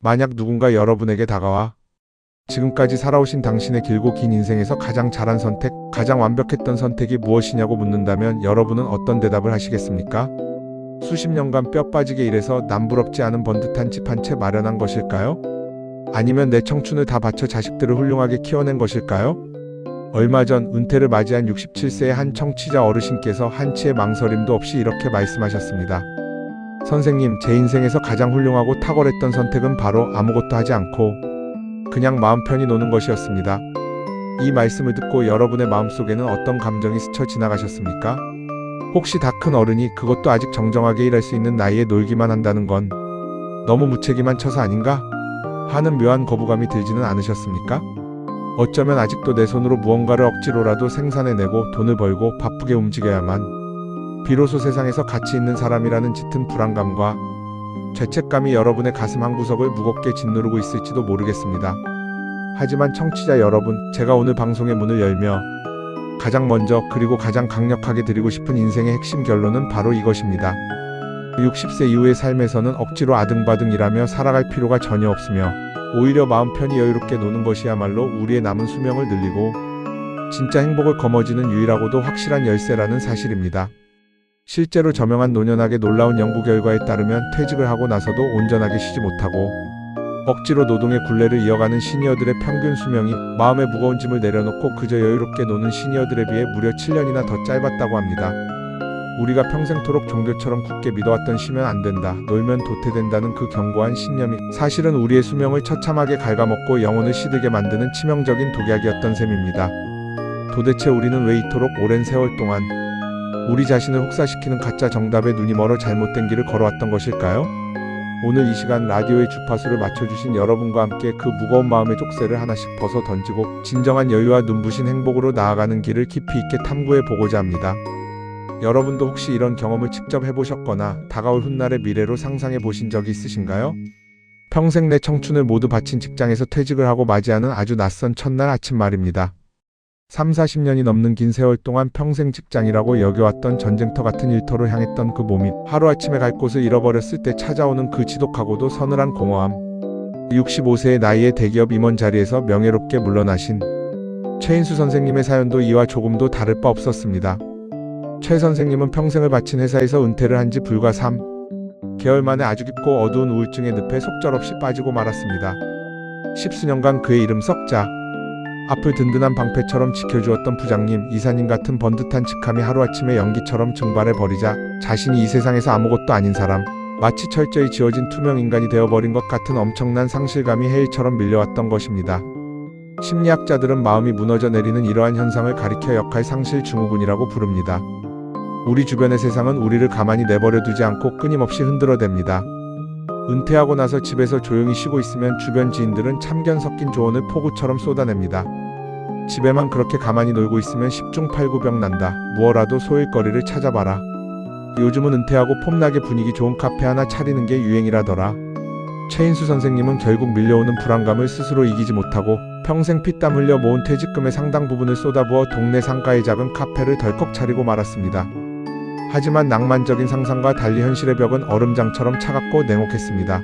만약 누군가 여러분에게 다가와 지금까지 살아오신 당신의 길고 긴 인생에서 가장 잘한 선택, 가장 완벽했던 선택이 무엇이냐고 묻는다면 여러분은 어떤 대답을 하시겠습니까? 수십 년간 뼈 빠지게 일해서 남부럽지 않은 번듯한 집 한 채 마련한 것일까요? 아니면 내 청춘을 다 바쳐 자식들을 훌륭하게 키워낸 것일까요? 얼마 전 은퇴를 맞이한 67세의 한 청취자 어르신께서 한치의 망설임도 없이 이렇게 말씀하셨습니다. 선생님, 제 인생에서 가장 훌륭하고 탁월했던 선택은 바로 아무것도 하지 않고 그냥 마음 편히 노는 것이었습니다. 이 말씀을 듣고 여러분의 마음속에는 어떤 감정이 스쳐 지나가셨습니까? 혹시 다 큰 어른이 그것도 아직 정정하게 일할 수 있는 나이에 놀기만 한다는 건 너무 무책임한 처사 아닌가? 하는 묘한 거부감이 들지는 않으셨습니까? 어쩌면 아직도 내 손으로 무언가를 억지로라도 생산해내고 돈을 벌고 바쁘게 움직여야만 비로소 세상에서 가치 있는 사람이라는 짙은 불안감과 죄책감이 여러분의 가슴 한구석을 무겁게 짓누르고 있을지도 모르겠습니다. 하지만 청취자 여러분, 제가 오늘 방송의 문을 열며 가장 먼저 그리고 가장 강력하게 드리고 싶은 인생의 핵심 결론은 바로 이것입니다. 60세 이후의 삶에서는 억지로 아등바등 일하며 살아갈 필요가 전혀 없으며 오히려 마음 편히 여유롭게 노는 것이야말로 우리의 남은 수명을 늘리고 진짜 행복을 거머쥐는 유일하고도 확실한 열쇠라는 사실입니다. 실제로 저명한 노년학의 놀라운 연구 결과에 따르면 퇴직을 하고 나서도 온전하게 쉬지 못하고 억지로 노동의 굴레를 이어가는 시니어들의 평균 수명이 마음의 무거운 짐을 내려놓고 그저 여유롭게 노는 시니어들에 비해 무려 7년이나 더 짧았다고 합니다. 우리가 평생토록 종교처럼 굳게 믿어왔던 쉬면 안 된다, 놀면 도태된다는 그 견고한 신념이 사실은 우리의 수명을 처참하게 갉아먹고 영혼을 시들게 만드는 치명적인 독약이었던 셈입니다. 도대체 우리는 왜 이토록 오랜 세월 동안 우리 자신을 혹사시키는 가짜 정답에 눈이 멀어 잘못된 길을 걸어왔던 것일까요? 오늘 이 시간 라디오의 주파수를 맞춰주신 여러분과 함께 그 무거운 마음의 족쇄를 하나씩 벗어 던지고 진정한 여유와 눈부신 행복으로 나아가는 길을 깊이 있게 탐구해 보고자 합니다. 여러분도 혹시 이런 경험을 직접 해보셨거나 다가올 훗날의 미래로 상상해 보신 적이 있으신가요? 평생 내 청춘을 모두 바친 직장에서 퇴직을 하고 맞이하는 아주 낯선 첫날 아침 말입니다. 30-40년이 넘는 긴 세월 동안 평생 직장이라고 여겨왔던 전쟁터 같은 일터로 향했던 그 몸이 하루아침에 갈 곳을 잃어버렸을 때 찾아오는 그 지독하고도 서늘한 공허함. 65세의 나이에 대기업 임원 자리에서 명예롭게 물러나신 최인수 선생님의 사연도 이와 조금도 다를 바 없었습니다. 최 선생님은 평생을 바친 회사에서 은퇴를 한 지 불과 3개월 만에 아주 깊고 어두운 우울증의 늪에 속절없이 빠지고 말았습니다. 십수년간 그의 이름 석자, 앞을 든든한 방패처럼 지켜주었던 부장님, 이사님 같은 번듯한 직함이 하루아침에 연기처럼 증발해버리자 자신이 이 세상에서 아무것도 아닌 사람, 마치 철저히 지어진 투명인간이 되어버린 것 같은 엄청난 상실감이 해일처럼 밀려왔던 것입니다. 심리학자들은 마음이 무너져 내리는 이러한 현상을 가리켜 역할 상실 증후군이라고 부릅니다. 우리 주변의 세상은 우리를 가만히 내버려 두지 않고 끊임없이 흔들어댑니다. 은퇴하고 나서 집에서 조용히 쉬고 있으면 주변 지인들은 참견 섞인 조언을 폭우처럼 쏟아냅니다. 집에만 그렇게 가만히 놀고 있으면 10중 8구병 난다. 무어라도 소일거리를 찾아봐라. 요즘은 은퇴하고 폼나게 분위기 좋은 카페 하나 차리는 게 유행이라더라. 최인수 선생님은 결국 밀려오는 불안감을 스스로 이기지 못하고 평생 피땀 흘려 모은 퇴직금의 상당 부분을 쏟아부어 동네 상가의 작은 카페를 덜컥 차리고 말았습니다. 하지만 낭만적인 상상과 달리 현실의 벽은 얼음장처럼 차갑고 냉혹했습니다.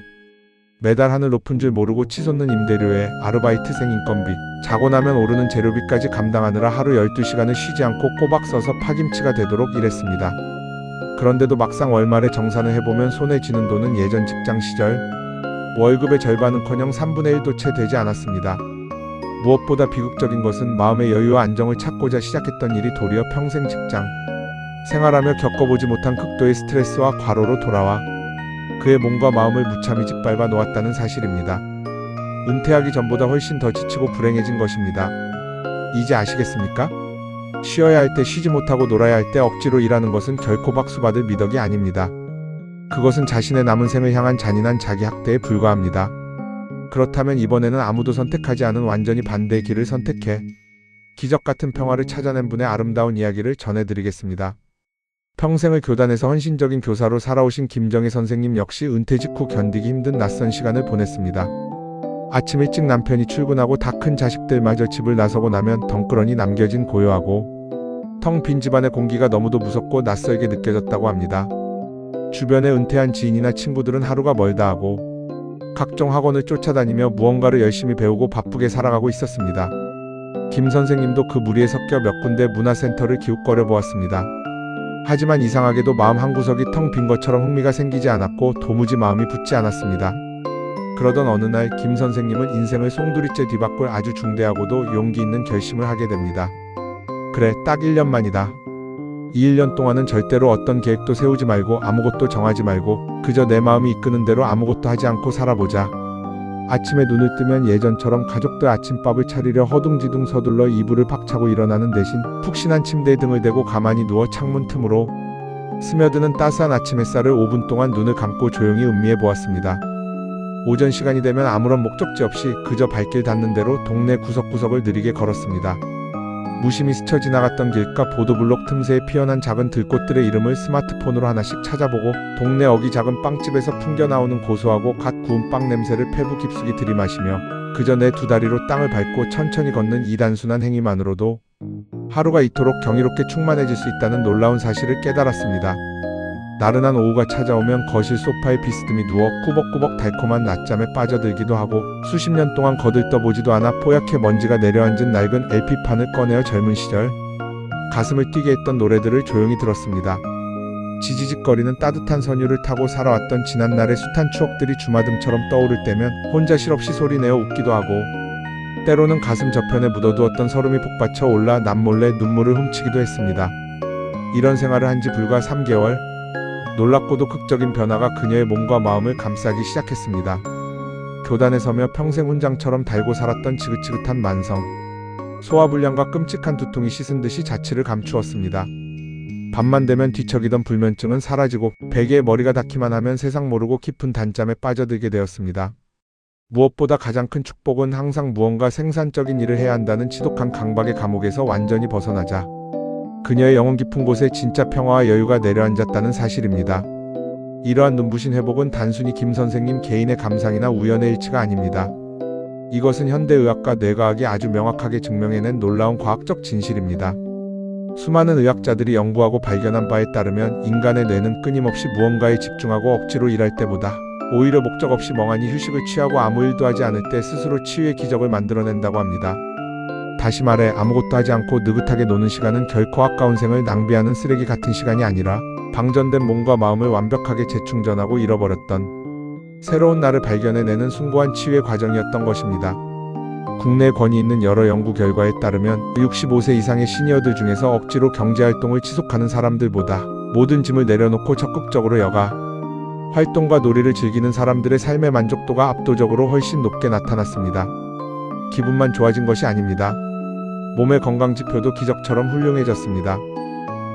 매달 하늘 높은 줄 모르고 치솟는 임대료에 아르바이트생 인건비, 자고 나면 오르는 재료비까지 감당하느라 하루 12시간을 쉬지 않고 꼬박 써서 파김치가 되도록 일했습니다. 그런데도 막상 월말에 정산을 해보면 손에 쥐는 돈은 예전 직장 시절 월급의 절반은커녕 3분의 1도 채 되지 않았습니다. 무엇보다 비극적인 것은 마음의 여유와 안정을 찾고자 시작했던 일이 도리어 평생 직장 생활하며 겪어보지 못한 극도의 스트레스와 과로로 돌아와 그의 몸과 마음을 무참히 짓밟아 놓았다는 사실입니다. 은퇴하기 전보다 훨씬 더 지치고 불행해진 것입니다. 이제 아시겠습니까? 쉬어야 할 때 쉬지 못하고 놀아야 할 때 억지로 일하는 것은 결코 박수받을 미덕이 아닙니다. 그것은 자신의 남은 생을 향한 잔인한 자기학대에 불과합니다. 그렇다면 이번에는 아무도 선택하지 않은 완전히 반대의 길을 선택해 기적 같은 평화를 찾아낸 분의 아름다운 이야기를 전해드리겠습니다. 평생을 교단에서 헌신적인 교사로 살아오신 김정희 선생님 역시 은퇴 직후 견디기 힘든 낯선 시간을 보냈습니다. 아침 일찍 남편이 출근하고 다 큰 자식들마저 집을 나서고 나면 덩그러니 남겨진 고요하고 텅 빈 집안의 공기가 너무도 무섭고 낯설게 느껴졌다고 합니다. 주변에 은퇴한 지인이나 친구들은 하루가 멀다 하고 각종 학원을 쫓아다니며 무언가를 열심히 배우고 바쁘게 살아가고 있었습니다. 김 선생님도 그 무리에 섞여 몇 군데 문화센터를 기웃거려 보았습니다. 하지만 이상하게도 마음 한구석이 텅 빈 것처럼 흥미가 생기지 않았고 도무지 마음이 붙지 않았습니다. 그러던 어느 날 김 선생님은 인생을 송두리째 뒤바꿀 아주 중대하고도 용기 있는 결심을 하게 됩니다. 그래, 딱 1년 만이다. 이 1년 동안은 절대로 어떤 계획도 세우지 말고 아무것도 정하지 말고 그저 내 마음이 이끄는 대로 아무것도 하지 않고 살아보자. 아침에 눈을 뜨면 예전처럼 가족들 아침밥을 차리려 허둥지둥 서둘러 이불을 박차고 일어나는 대신 푹신한 침대에 등을 대고 가만히 누워 창문 틈으로 스며드는 따스한 아침 햇살을 5분 동안 눈을 감고 조용히 음미해 보았습니다. 오전 시간이 되면 아무런 목적지 없이 그저 발길 닿는 대로 동네 구석구석을 느리게 걸었습니다. 무심히 스쳐 지나갔던 길가 보도블록 틈새에 피어난 작은 들꽃들의 이름을 스마트폰으로 하나씩 찾아보고 동네 어기 작은 빵집에서 풍겨나오는 고소하고 갓 구운 빵 냄새를 폐부 깊숙이 들이마시며 그저 내 두 다리로 땅을 밟고 천천히 걷는 이 단순한 행위만으로도 하루가 이토록 경이롭게 충만해질 수 있다는 놀라운 사실을 깨달았습니다. 나른한 오후가 찾아오면 거실 소파에 비스듬히 누워 꾸벅꾸벅 달콤한 낮잠에 빠져들기도 하고 수십 년 동안 거들떠보지도 않아 뽀얗게 먼지가 내려앉은 낡은 LP판을 꺼내어 젊은 시절 가슴을 뛰게 했던 노래들을 조용히 들었습니다. 지지직거리는 따뜻한 선율을 타고 살아왔던 지난날의 숱한 추억들이 주마등처럼 떠오를 때면 혼자 실없이 소리내어 웃기도 하고 때로는 가슴 저편에 묻어두었던 서름이 복받쳐 올라 남몰래 눈물을 훔치기도 했습니다. 이런 생활을 한 지 불과 3개월, 놀랍고도 극적인 변화가 그녀의 몸과 마음을 감싸기 시작했습니다. 교단에 서며 평생 훈장처럼 달고 살았던 지긋지긋한 만성, 소화불량과 끔찍한 두통이 씻은 듯이 자취를 감추었습니다. 밤만 되면 뒤척이던 불면증은 사라지고 베개에 머리가 닿기만 하면 세상 모르고 깊은 단잠에 빠져들게 되었습니다. 무엇보다 가장 큰 축복은 항상 무언가 생산적인 일을 해야 한다는 지독한 강박의 감옥에서 완전히 벗어나자 그녀의 영혼 깊은 곳에 진짜 평화와 여유가 내려앉았다는 사실입니다. 이러한 눈부신 회복은 단순히 김 선생님 개인의 감상이나 우연의 일치가 아닙니다. 이것은 현대의학과 뇌과학이 아주 명확하게 증명해낸 놀라운 과학적 진실입니다. 수많은 의학자들이 연구하고 발견한 바에 따르면 인간의 뇌는 끊임없이 무언가에 집중하고 억지로 일할 때보다 오히려 목적 없이 멍하니 휴식을 취하고 아무 일도 하지 않을 때 스스로 치유의 기적을 만들어낸다고 합니다. 다시 말해 아무것도 하지 않고 느긋하게 노는 시간은 결코 아까운 생을 낭비하는 쓰레기 같은 시간이 아니라 방전된 몸과 마음을 완벽하게 재충전하고 잃어버렸던 새로운 나를 발견해내는 숭고한 치유의 과정이었던 것입니다. 국내 권위 있는 여러 연구 결과에 따르면 65세 이상의 시니어들 중에서 억지로 경제활동을 지속하는 사람들보다 모든 짐을 내려놓고 적극적으로 여가 활동과 놀이를 즐기는 사람들의 삶의 만족도가 압도적으로 훨씬 높게 나타났습니다. 기분만 좋아진 것이 아닙니다. 몸의 건강지표도 기적처럼 훌륭해졌습니다.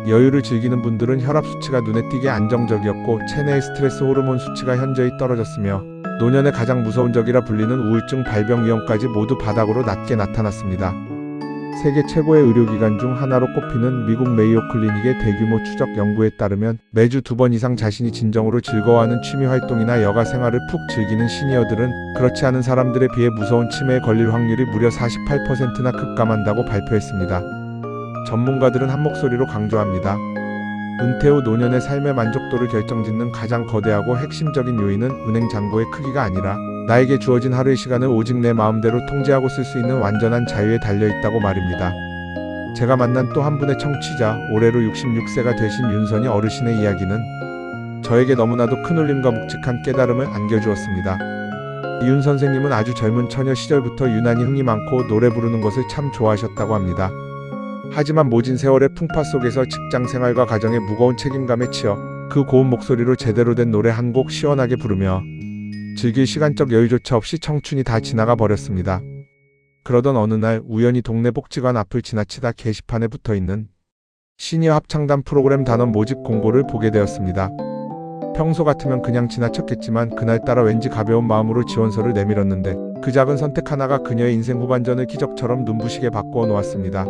여유를 즐기는 분들은 혈압 수치가 눈에 띄게 안정적이었고 체내의 스트레스 호르몬 수치가 현저히 떨어졌으며 노년의 가장 무서운 적이라 불리는 우울증 발병 위험까지 모두 바닥으로 낮게 나타났습니다. 세계 최고의 의료기관 중 하나로 꼽히는 미국 메이오 클리닉의 대규모 추적 연구에 따르면 매주 2번 이상 자신이 진정으로 즐거워하는 취미활동이나 여가 생활을 푹 즐기는 시니어들은 그렇지 않은 사람들에 비해 무서운 치매에 걸릴 확률이 무려 48%나 급감한다고 발표했습니다. 전문가들은 한 목소리로 강조합니다. 은퇴 후 노년의 삶의 만족도를 결정짓는 가장 거대하고 핵심적인 요인은 은행 잔고의 크기가 아니라 나에게 주어진 하루의 시간을 오직 내 마음대로 통제하고 쓸 수 있는 완전한 자유에 달려있다고 말입니다. 제가 만난 또 한 분의 청취자, 올해로 66세가 되신 윤선이 어르신의 이야기는 저에게 너무나도 큰 울림과 묵직한 깨달음을 안겨주었습니다. 윤 선생님은 아주 젊은 처녀 시절부터 유난히 흥이 많고 노래 부르는 것을 참 좋아하셨다고 합니다. 하지만 모진 세월의 풍파 속에서 직장 생활과 가정의 무거운 책임감에 치여 그 고운 목소리로 제대로 된 노래 한 곡 시원하게 부르며 즐길 시간적 여유조차 없이 청춘이 다 지나가 버렸습니다. 그러던 어느 날 우연히 동네 복지관 앞을 지나치다 게시판에 붙어있는 시니어 합창단 프로그램 단원 모집 공고를 보게 되었습니다. 평소 같으면 그냥 지나쳤겠지만 그날따라 왠지 가벼운 마음으로 지원서를 내밀었는데 그 작은 선택 하나가 그녀의 인생 후반전을 기적처럼 눈부시게 바꾸어 놓았습니다.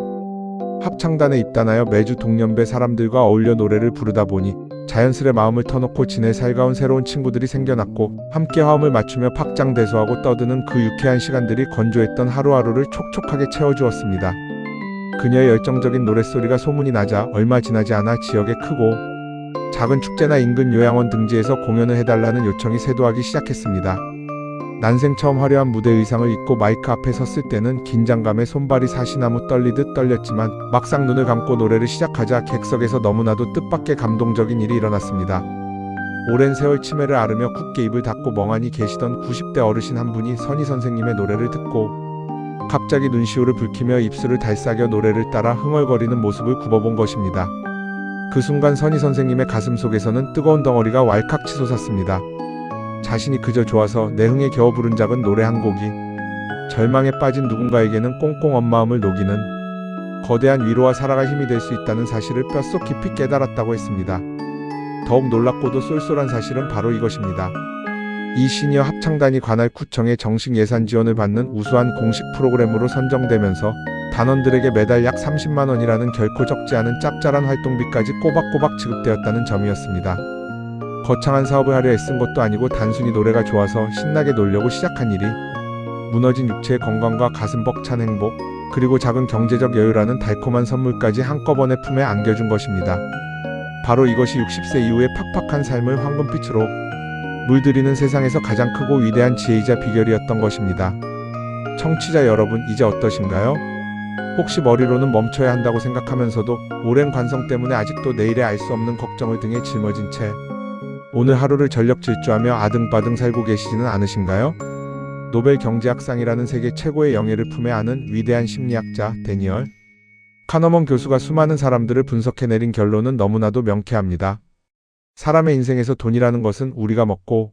합창단에 입단하여 매주 동년배 사람들과 어울려 노래를 부르다 보니 자연스레 마음을 터놓고 지낼 살가운 새로운 친구들이 생겨났고 함께 화음을 맞추며 팍장대소하고 떠드는 그 유쾌한 시간들이 건조했던 하루하루를 촉촉하게 채워주었습니다. 그녀의 열정적인 노랫소리가 소문이 나자 얼마 지나지 않아 지역의 크고 작은 축제나 인근 요양원 등지에서 공연을 해달라는 요청이 쇄도하기 시작했습니다. 난생 처음 화려한 무대 의상을 입고 마이크 앞에 섰을 때는 긴장감에 손발이 사시나무 떨리듯 떨렸지만 막상 눈을 감고 노래를 시작하자 객석에서 너무나도 뜻밖의 감동적인 일이 일어났습니다. 오랜 세월 치매를 앓으며 굳게 입을 닫고 멍하니 계시던 90대 어르신 한 분이 선희 선생님의 노래를 듣고 갑자기 눈시울을 붉히며 입술을 달싹여 노래를 따라 흥얼거리는 모습을 굽어본 것입니다. 그 순간 선희 선생님의 가슴 속에서는 뜨거운 덩어리가 왈칵 치솟았습니다. 자신이 그저 좋아서 내 흥에 겨워 부른 작은 노래 한 곡이 절망에 빠진 누군가에게는 꽁꽁 언 마음을 녹이는 거대한 위로와 사랑의 힘이 될 수 있다는 사실을 뼛속 깊이 깨달았다고 했습니다. 더욱 놀랍고도 쏠쏠한 사실은 바로 이것입니다. 이 시니어 합창단이 관할 구청의 정식 예산 지원을 받는 우수한 공식 프로그램으로 선정되면서 단원들에게 매달 약 30만 원이라는 결코 적지 않은 짭짤한 활동비까지 꼬박꼬박 지급되었다는 점이었습니다. 거창한 사업을 하려 애쓴 것도 아니고 단순히 노래가 좋아서 신나게 놀려고 시작한 일이 무너진 육체의 건강과 가슴 벅찬 행복, 그리고 작은 경제적 여유라는 달콤한 선물까지 한꺼번에 품에 안겨준 것입니다. 바로 이것이 60세 이후의 팍팍한 삶을 황금빛으로 물들이는 세상에서 가장 크고 위대한 지혜이자 비결이었던 것입니다. 청취자 여러분, 이제 어떠신가요? 혹시 머리로는 멈춰야 한다고 생각하면서도 오랜 관성 때문에 아직도 내일의 알 수 없는 걱정을 등에 짊어진 채 오늘 하루를 전력 질주하며 아등바등 살고 계시지는 않으신가요? 노벨 경제학상이라는 세계 최고의 영예를 품에 안은 위대한 심리학자 데니얼 카너먼 교수가 수많은 사람들을 분석해내린 결론은 너무나도 명쾌합니다. 사람의 인생에서 돈이라는 것은 우리가 먹고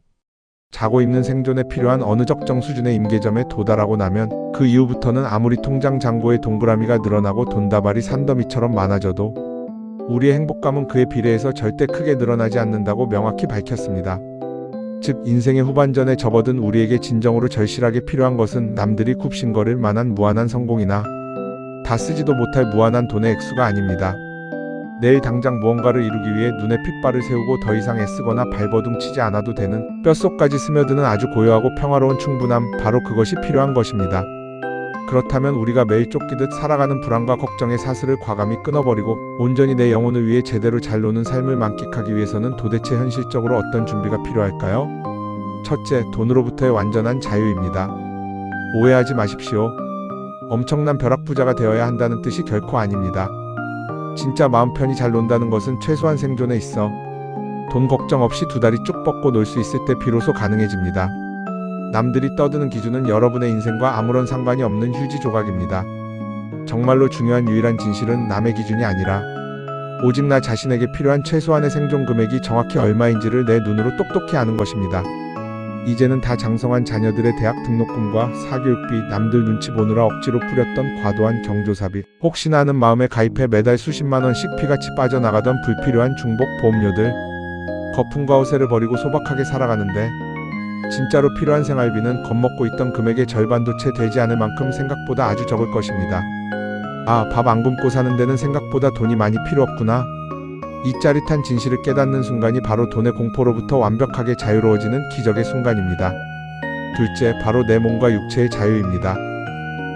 자고 입는 생존에 필요한 어느 적정 수준의 임계점에 도달하고 나면 그 이후부터는 아무리 통장 잔고의 동그라미가 늘어나고 돈다발이 산더미처럼 많아져도 우리의 행복감은 그에 비례해서 절대 크게 늘어나지 않는다고 명확히 밝혔습니다. 즉, 인생의 후반전에 접어든 우리에게 진정으로 절실하게 필요한 것은 남들이 굽신거릴 만한 무한한 성공이나 다 쓰지도 못할 무한한 돈의 액수가 아닙니다. 내일 당장 무언가를 이루기 위해 눈에 핏발을 세우고 더 이상 애쓰거나 발버둥 치지 않아도 되는 뼛속까지 스며드는 아주 고요하고 평화로운 충분함, 바로 그것이 필요한 것입니다. 그렇다면 우리가 매일 쫓기듯 살아가는 불안과 걱정의 사슬을 과감히 끊어버리고 온전히 내 영혼을 위해 제대로 잘 노는 삶을 만끽하기 위해서는 도대체 현실적으로 어떤 준비가 필요할까요? 첫째, 돈으로부터의 완전한 자유입니다. 오해하지 마십시오. 엄청난 벼락부자가 되어야 한다는 뜻이 결코 아닙니다. 진짜 마음 편히 잘 논다는 것은 최소한 생존에 있어 돈 걱정 없이 두 다리 쭉 뻗고 놀 수 있을 때 비로소 가능해집니다. 남들이 떠드는 기준은 여러분의 인생과 아무런 상관이 없는 휴지 조각입니다. 정말로 중요한 유일한 진실은 남의 기준이 아니라 오직 나 자신에게 필요한 최소한의 생존 금액이 정확히 얼마인지를 내 눈으로 똑똑히 아는 것입니다. 이제는 다 장성한 자녀들의 대학 등록금과 사교육비, 남들 눈치 보느라 억지로 뿌렸던 과도한 경조사비, 혹시나 하는 마음에 가입해 매달 수십만 원씩 피같이 빠져나가던 불필요한 중복 보험료들, 거품과 허세를 버리고 소박하게 살아가는데 진짜로 필요한 생활비는 겁먹고 있던 금액의 절반도 채 되지 않을 만큼 생각보다 아주 적을 것입니다. 아, 밥 안 굶고 사는 데는 생각보다 돈이 많이 필요 없구나. 이 짜릿한 진실을 깨닫는 순간이 바로 돈의 공포로부터 완벽하게 자유로워지는 기적의 순간입니다. 둘째, 바로 내 몸과 육체의 자유입니다.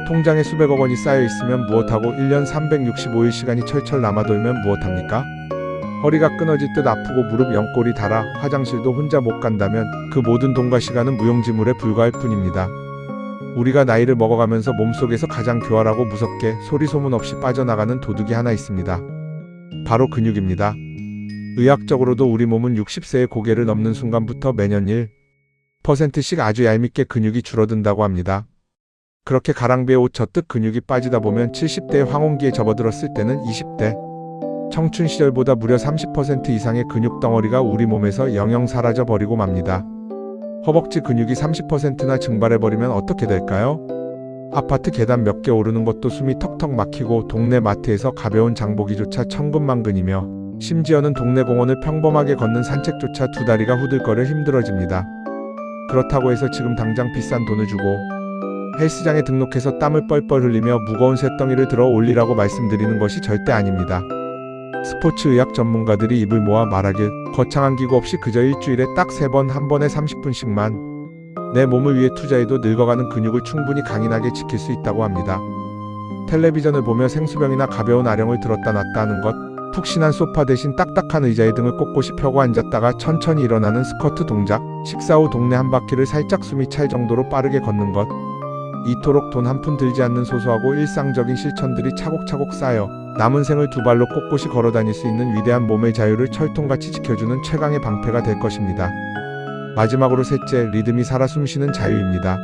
통장에 수백억 원이 쌓여 있으면 무엇하고 1년 365일 시간이 철철 남아돌면 무엇합니까? 허리가 끊어질 듯 아프고 무릎 연골이 닳아 화장실도 혼자 못 간다면 그 모든 돈과 시간은 무용지물에 불과할 뿐입니다. 우리가 나이를 먹어가면서 몸속에서 가장 교활하고 무섭게 소리 소문 없이 빠져나가는 도둑이 하나 있습니다. 바로 근육입니다. 의학적으로도 우리 몸은 60세의 고개를 넘는 순간부터 매년 1%씩 아주 얄밉게 근육이 줄어든다고 합니다. 그렇게 가랑비에 옷 젖듯 근육이 빠지다 보면 70대의 황혼기에 접어들었을 때는 20대 청춘 시절보다 무려 30% 이상의 근육 덩어리가 우리 몸에서 영영 사라져 버리고 맙니다. 허벅지 근육이 30%나 증발해버리면 어떻게 될까요? 아파트 계단 몇 개 오르는 것도 숨이 턱턱 막히고 동네 마트에서 가벼운 장보기조차 천근만근이며 심지어는 동네 공원을 평범하게 걷는 산책조차 두 다리가 후들거려 힘들어집니다. 그렇다고 해서 지금 당장 비싼 돈을 주고 헬스장에 등록해서 땀을 뻘뻘 흘리며 무거운 쇳덩이를 들어 올리라고 말씀드리는 것이 절대 아닙니다. 스포츠 의학 전문가들이 입을 모아 말하길 거창한 기구 없이 그저 일주일에 딱 3번 한 번에 30분씩만 내 몸을 위해 투자해도 늙어가는 근육을 충분히 강인하게 지킬 수 있다고 합니다. 텔레비전을 보며 생수병이나 가벼운 아령을 들었다 놨다 하는 것, 푹신한 소파 대신 딱딱한 의자에 등을 꼿꼿이 펴고 앉았다가 천천히 일어나는 스쿼트 동작, 식사 후 동네 한 바퀴를 살짝 숨이 찰 정도로 빠르게 걷는 것. 이토록 돈 한 푼 들지 않는 소소하고 일상적인 실천들이 차곡차곡 쌓여 남은 생을 두 발로 꼿꼿이 걸어 다닐 수 있는 위대한 몸의 자유를 철통같이 지켜주는 최강의 방패가 될 것입니다. 마지막으로 셋째, 리듬이 살아 숨쉬는 자유입니다.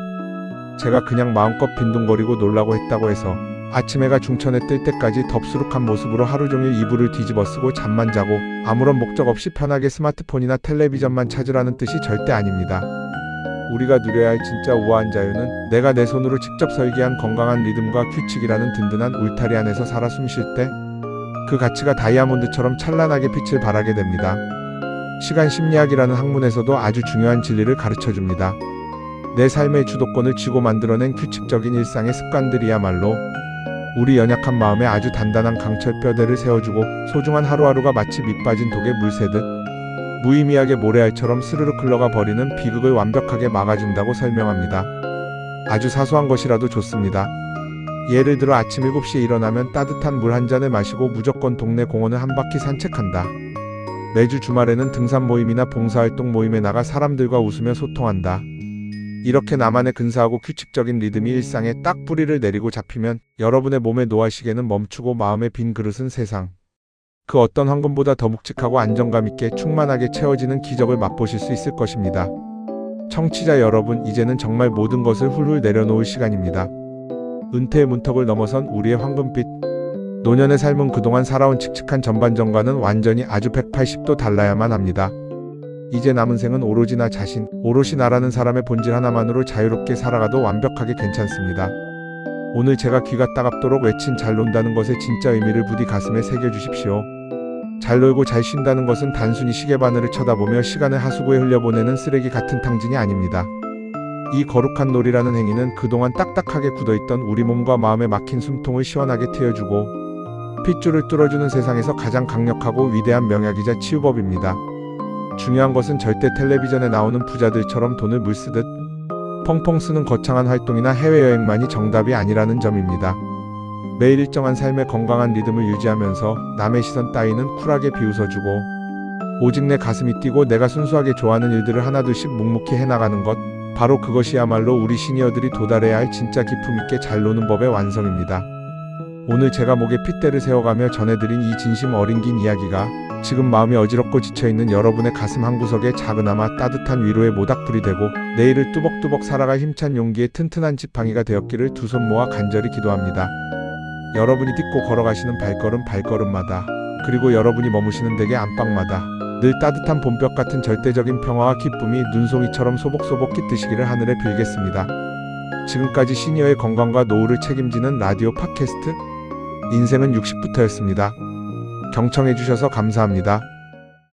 제가 그냥 마음껏 빈둥거리고 놀라고 했다고 해서 아침 해가 중천에 뜰 때까지 덥수룩한 모습으로 하루 종일 이불을 뒤집어 쓰고 잠만 자고 아무런 목적 없이 편하게 스마트폰이나 텔레비전만 찾으라는 뜻이 절대 아닙니다. 우리가 누려야 할 진짜 우아한 자유는 내가 내 손으로 직접 설계한 건강한 리듬과 규칙이라는 든든한 울타리 안에서 살아 숨쉴 때 그 가치가 다이아몬드처럼 찬란하게 빛을 발하게 됩니다. 시간 심리학이라는 학문에서도 아주 중요한 진리를 가르쳐줍니다. 내 삶의 주도권을 쥐고 만들어낸 규칙적인 일상의 습관들이야말로 우리 연약한 마음에 아주 단단한 강철뼈대를 세워주고 소중한 하루하루가 마치 밑빠진 독에 물 새듯 무의미하게 모래알처럼 스르륵 흘러가 버리는 비극을 완벽하게 막아준다고 설명합니다. 아주 사소한 것이라도 좋습니다. 예를 들어 아침 7시에 일어나면 따뜻한 물 한 잔을 마시고 무조건 동네 공원을 한 바퀴 산책한다. 매주 주말에는 등산 모임이나 봉사활동 모임에 나가 사람들과 웃으며 소통한다. 이렇게 나만의 근사하고 규칙적인 리듬이 일상에 딱 뿌리를 내리고 잡히면 여러분의 몸의 노화시계는 멈추고 마음의 빈 그릇은 세상 그 어떤 황금보다 더 묵직하고 안정감 있게 충만하게 채워지는 기적을 맛보실 수 있을 것입니다. 청취자 여러분, 이제는 정말 모든 것을 훌훌 내려놓을 시간입니다. 은퇴의 문턱을 넘어선 우리의 황금빛 노년의 삶은 그동안 살아온 칙칙한 전반전과는 완전히 아주 180도 달라야만 합니다. 이제 남은 생은 오로지 나 자신, 오롯이 나라는 사람의 본질 하나만으로 자유롭게 살아가도 완벽하게 괜찮습니다. 오늘 제가 귀가 따갑도록 외친 잘 논다는 것의 진짜 의미를 부디 가슴에 새겨주십시오. 잘 놀고 잘 쉰다는 것은 단순히 시계바늘을 쳐다보며 시간을 하수구에 흘려보내는 쓰레기 같은 탕진이 아닙니다. 이 거룩한 놀이라는 행위는 그동안 딱딱하게 굳어있던 우리 몸과 마음에 막힌 숨통을 시원하게 트여주고 핏줄을 뚫어주는 세상에서 가장 강력하고 위대한 명약이자 치유법입니다. 중요한 것은 절대 텔레비전에 나오는 부자들처럼 돈을 물쓰듯 펑펑 쓰는 거창한 활동이나 해외여행만이 정답이 아니라는 점입니다. 매일 일정한 삶의 건강한 리듬을 유지하면서 남의 시선 따위는 쿨하게 비웃어주고 오직 내 가슴이 뛰고 내가 순수하게 좋아하는 일들을 하나둘씩 묵묵히 해나가는 것, 바로 그것이야말로 우리 시니어들이 도달해야 할 진짜 기품 있게 잘 노는 법의 완성입니다. 오늘 제가 목에 핏대를 세워가며 전해드린 이 진심 어린 긴 이야기가 지금 마음이 어지럽고 지쳐있는 여러분의 가슴 한구석에 작은아마 따뜻한 위로의 모닥불이 되고 내일을 뚜벅뚜벅 살아갈 힘찬 용기의 튼튼한 지팡이가 되었기를 두 손 모아 간절히 기도합니다. 여러분이 딛고 걸어가시는 발걸음마다 그리고 여러분이 머무시는 댁의 안방마다 늘 따뜻한 봄볕 같은 절대적인 평화와 기쁨이 눈송이처럼 소복소복 깃드시기를 하늘에 빌겠습니다. 지금까지 시니어의 건강과 노후를 책임지는 라디오 팟캐스트 인생은 60부터였습니다. 경청해주셔서 감사합니다.